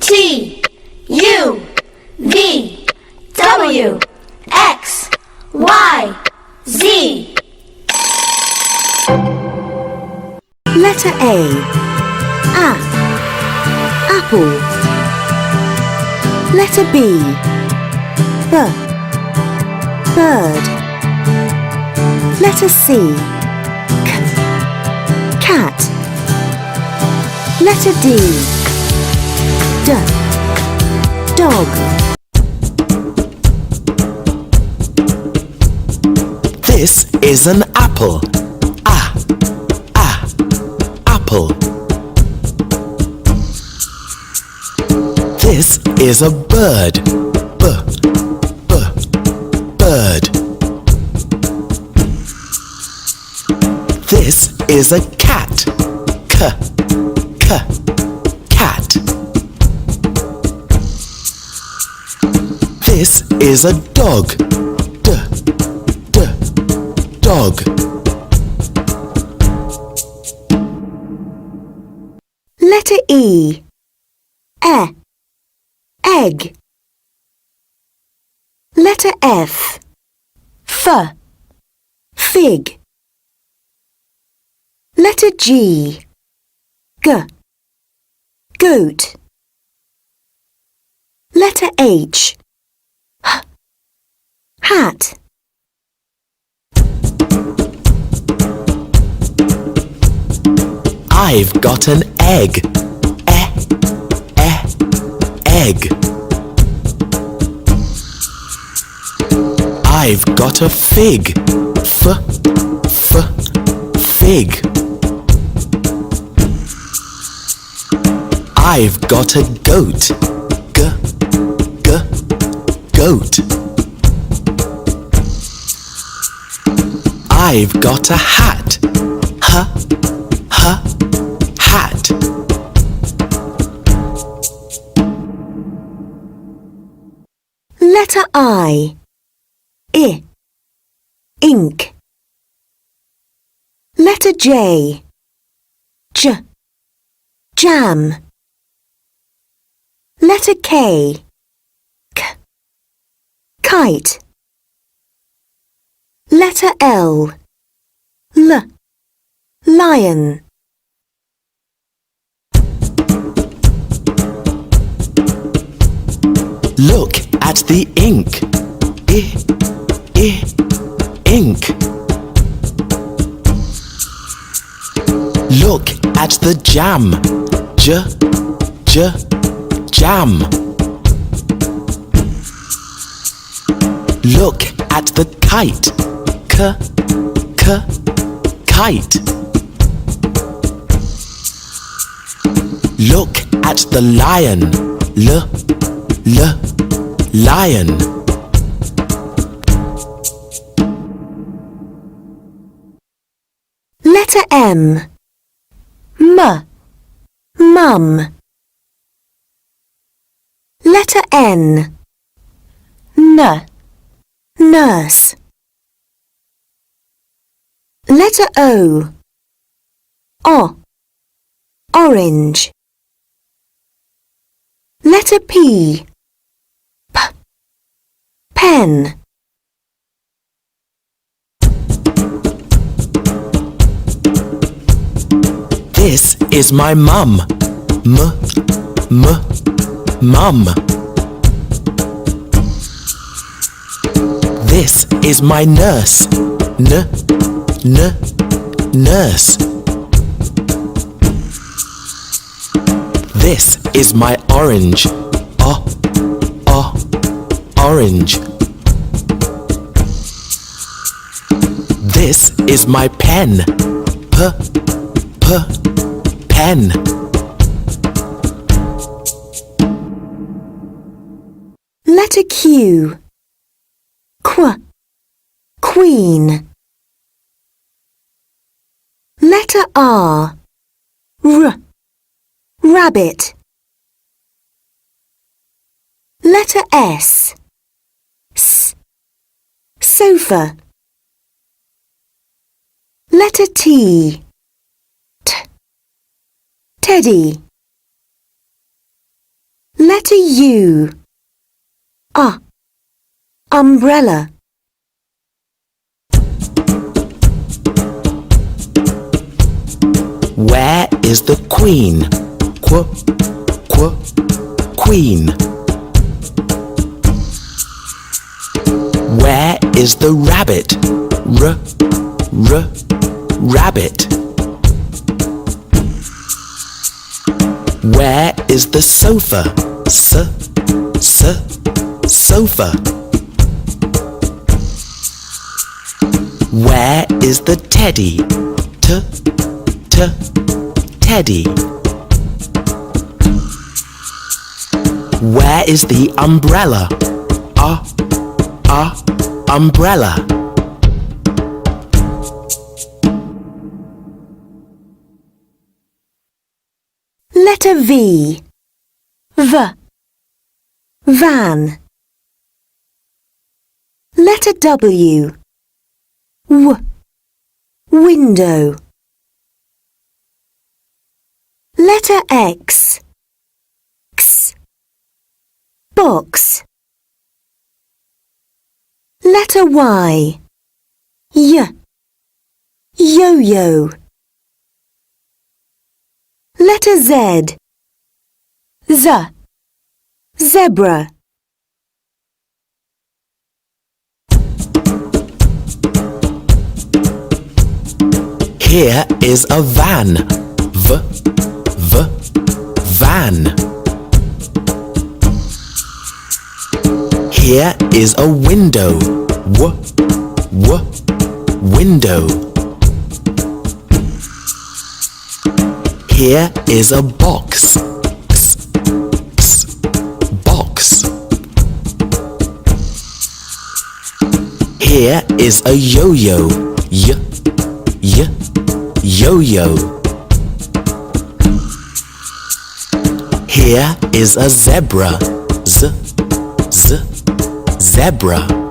T U V W X Y Z. Letter A. Apple. Letter B. Bird. Letter C. Cat. Letter D. Dog. This is an apple. Apple. This is a bird. Bird. This is a cat. Cat. This is a dog. Dog. Letter E. Egg. Letter F. Fig. Letter G. Goat. Letter H. Hat. I've got an egg. Egg. I've got a fig. Fig. I've got a goat. Goat. I've got a hat. Hat. Letter I. Ink. Letter J. Jam. Letter K. Kite. Letter L. Lion. Look at the ink. Ink. Look at the jam. Jam. Look at the kite. Kite. Look at the lion. Lion. Letter M. Mum. Letter N. Nurse. Letter O. Orange. Letter P. Pen. This is my mum. Mum. This is my nurse. Nurse. This is my orange. Orange. This is my pen. Pen. Letter Q. Queen. Letter R. Rabbit. Letter S. Sofa. Letter T. Teddy. Letter U. Umbrella. Where is the queen? Queen. Where is the rabbit? Rabbit. Where is the sofa? Sofa. Where is the teddy? Teddy. Where is the umbrella? Umbrella. Letter V. Van. Letter W. Window. Letter X. Box. Letter Y. Yo-yo. Letter Z. Zebra. Here is a van. Van. Here is a window. Window. Here is a box. Box. Here is a yo-yo. Yo-yo. Here is a zebra. Zebra.